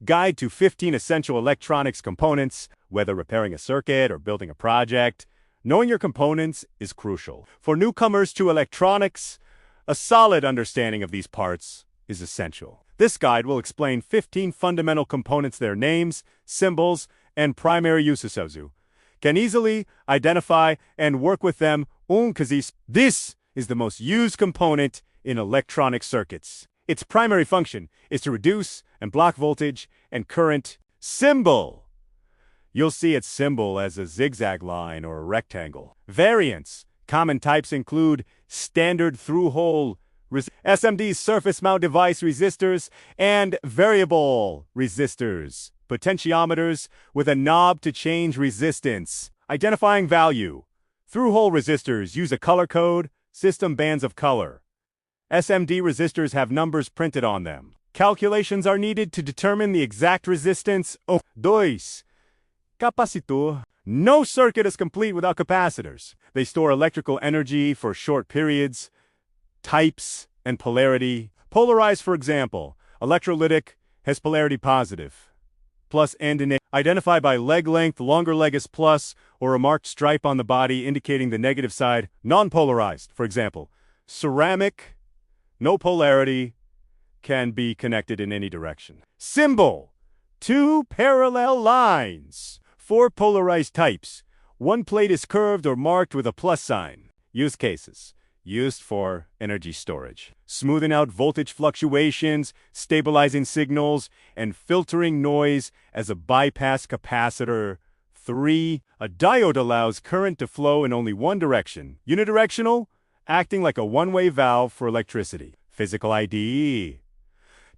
Guide to 15 essential electronics components. Whether repairing a circuit or building a project, knowing your components is crucial. For newcomers to electronics, a solid understanding of these parts is essential. This guide will explain 15 fundamental components, their names, symbols, and primary uses. You can easily identify and work with them. This is the most used component in electronic circuits. Its primary function is to reduce and block voltage and current. Symbol. You'll see its symbol as a zigzag line or a rectangle. Variants. Common types include standard through-hole SMD surface mount device resistors and variable resistors. Potentiometers with a knob to change resistance. Identifying value. Through-hole resistors use a color code, system bands of color. SMD resistors have numbers printed on them. Calculations are needed to determine the exact resistance. 2. Capacitor. No circuit is complete without capacitors. They store electrical energy for short periods. Types and polarity. Polarized, for example, electrolytic has polarity positive. Plus and in identified by leg length, longer leg is plus, or a marked stripe on the body indicating the negative side. Non-polarized, for example, ceramic, no polarity, can be connected in any direction. Symbol. 2 parallel lines. 4 polarized types. One plate is curved or marked with a plus sign. Use cases. Used for energy storage, smoothing out voltage fluctuations, stabilizing signals, and filtering noise as a bypass capacitor. 3. A diode allows current to flow in only one direction. Unidirectional, acting like a one-way valve for electricity. Physical ID.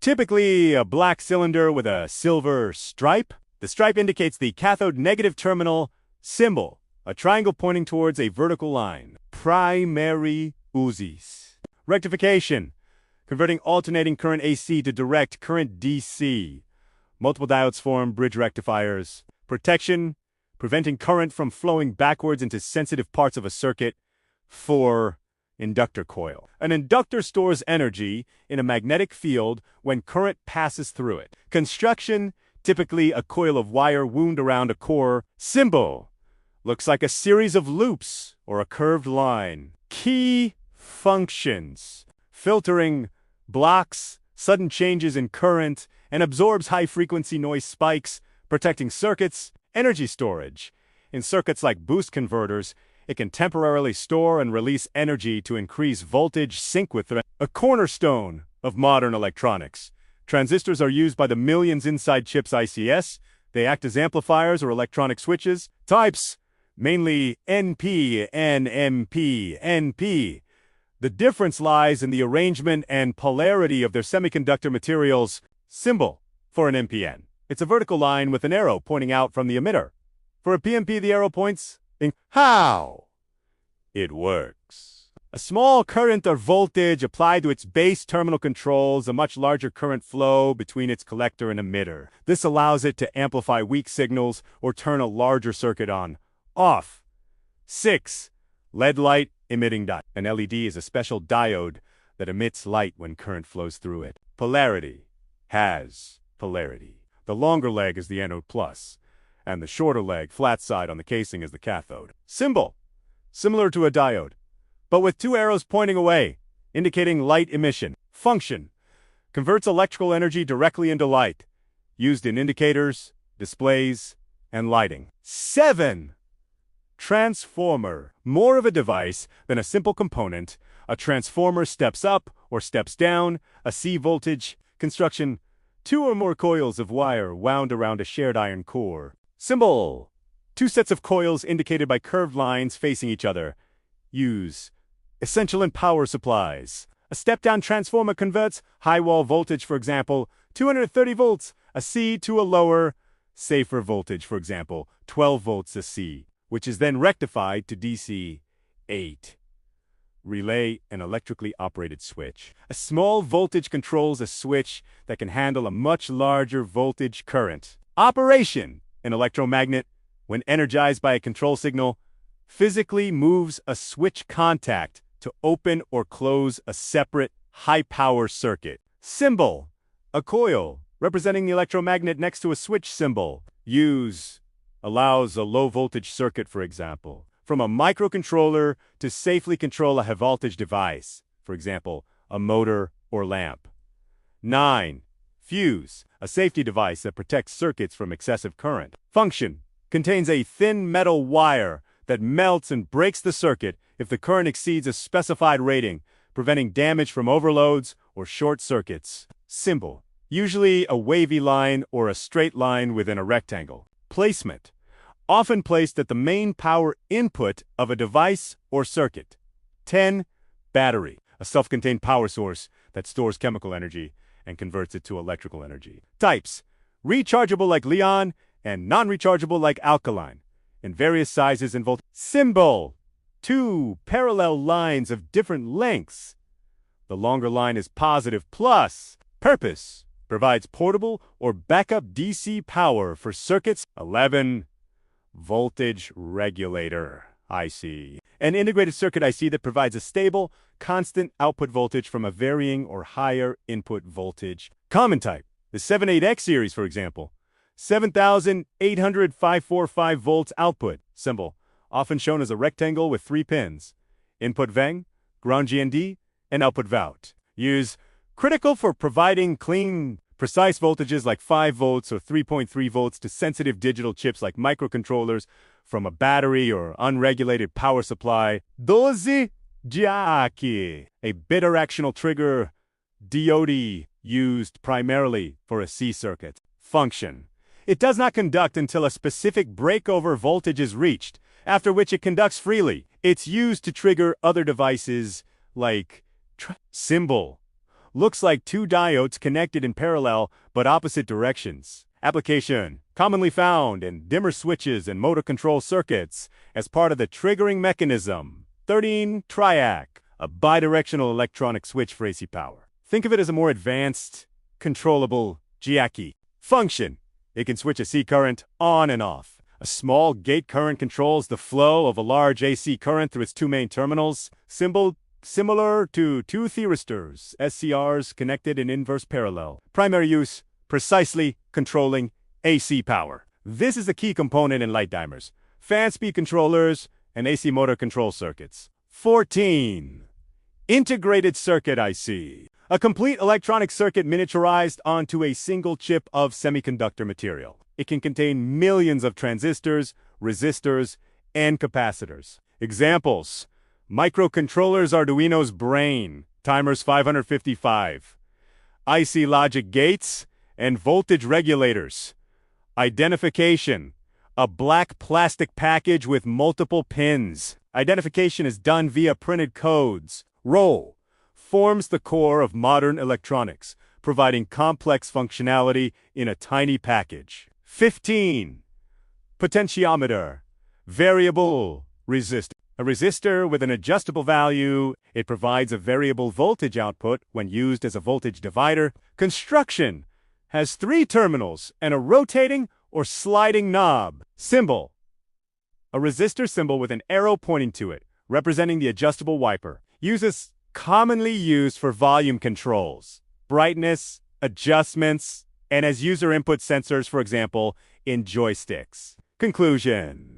Typically a black cylinder with a silver stripe. The stripe indicates the cathode negative terminal. Symbol. A triangle pointing towards a vertical line. Primary uses. Rectification. Converting alternating current AC to direct current DC. Multiple diodes form bridge rectifiers. Protection. Preventing current from flowing backwards into sensitive parts of a circuit. 4. Inductor coil. An inductor stores energy in a magnetic field when current passes through it. Construction. Typically a coil of wire wound around a core. Symbol. Looks like a series of loops or a curved line. Key functions. Filtering, blocks sudden changes in current, and absorbs high-frequency noise spikes, protecting circuits. Energy storage. In circuits like boost converters, it can temporarily store and release energy to increase voltage sync with a cornerstone of modern electronics. Transistors are used by the millions inside chips ICs. They act as amplifiers or electronic switches. Types. Mainly NP, NMP, NP. The difference lies in the arrangement and polarity of their semiconductor materials. Symbol for an NPN. It's a vertical line with an arrow pointing out from the emitter. For a PNP, the arrow points in. How it works. A small current or voltage applied to its base terminal controls a much larger current flow between its collector and emitter. This allows it to amplify weak signals or turn a larger circuit on. Off. 6. LED light emitting diode. An LED is a special diode that emits light when current flows through it. Polarity. Has polarity. The longer leg is the anode plus, and the shorter leg, flat side on the casing, is the cathode. Symbol. Similar to a diode, but with 2 arrows pointing away, indicating light emission. Function. Converts electrical energy directly into light. Used in indicators, displays, and lighting. 7. Transformer. More of a device than a simple component. A transformer steps up or steps down a C voltage. Construction. 2 or more coils of wire wound around a shared iron core. Symbol. 2 sets of coils indicated by curved lines facing each other. Use. Essential in power supplies. A step-down transformer converts high wall voltage, for example, 230 volts a C to a lower, safer voltage, for example, 12 volts a C, which is then rectified to DC. 8. Relay, an electrically operated switch. A small voltage controls a switch that can handle a much larger voltage current. Operation. An electromagnet, when energized by a control signal, physically moves a switch contact to open or close a separate high-power circuit. Symbol. A coil representing the electromagnet next to a switch symbol. Use allows a low-voltage circuit, for example, from a microcontroller to safely control a high-voltage device, for example, a motor or lamp. 9. Fuse, a safety device that protects circuits from excessive current. Function contains a thin metal wire that melts and breaks the circuit if the current exceeds a specified rating, preventing damage from overloads or short circuits. Symbol, usually a wavy line or a straight line within a rectangle. Placement, often placed at the main power input of a device or circuit. 10. Battery, a self-contained power source that stores chemical energy and converts it to electrical energy. Types, rechargeable like Li-ion and non-rechargeable like alkaline, in various sizes and voltages. Symbol, two parallel lines of different lengths. The longer line is positive plus. Purpose, provides portable or backup DC power for circuits. 11. Voltage regulator IC, an integrated circuit IC that provides a stable, constant output voltage from a varying or higher input voltage. Common type, the 78X series, for example, 7,800/545 volts output. Symbol, often shown as a rectangle with 3 pins. Input VENG, ground GND, and output VOUT. Use critical for providing clean, precise voltages like 5 volts or 3.3 volts to sensitive digital chips like microcontrollers from a battery or unregulated power supply. 12. Jack, a bidirectional trigger diode used primarily for a C circuit. Function, it does not conduct until a specific breakover voltage is reached, after which it conducts freely. It's used to trigger other devices like symbol, looks like 2 diodes connected in parallel but opposite directions. Application, commonly found in dimmer switches and motor control circuits as part of the triggering mechanism. 13. Triac, a bidirectional electronic switch for AC power. Think of it as a more advanced, controllable GAC. Function, it can switch a C current on and off. A small gate current controls the flow of a large AC current through its 2 main terminals. Symbol, similar to 2 thyristors, SCRs connected in inverse parallel. Primary use, precisely controlling AC power. This is a key component in light dimers, fan speed controllers, and AC motor control circuits. 14. Integrated circuit IC, a complete electronic circuit miniaturized onto a single chip of semiconductor material. It can contain millions of transistors, resistors, and capacitors. Examples, microcontrollers, Arduino's brain, timers 555, IC logic gates, and voltage regulators. Identification, a black plastic package with multiple pins. Identification is done via printed codes. Role, forms the core of modern electronics, providing complex functionality in a tiny package. 15. Potentiometer, variable resistor. A resistor with an adjustable value, it provides a variable voltage output when used as a voltage divider. Construction, has 3 terminals and a rotating or sliding knob. Symbol, a resistor symbol with an arrow pointing to it, representing the adjustable wiper. Uses commonly used for volume controls, brightness, adjustments, and as user input sensors, for example, in joysticks. Conclusion.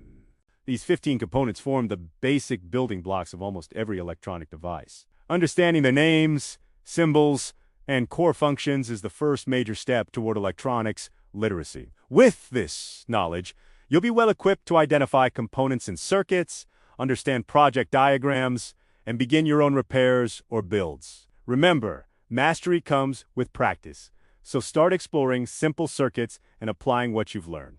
These 15 components form the basic building blocks of almost every electronic device. Understanding their names, symbols, and core functions is the first major step toward electronics literacy. With this knowledge, you'll be well equipped to identify components in circuits, understand project diagrams, and begin your own repairs or builds. Remember, mastery comes with practice, so start exploring simple circuits and applying what you've learned.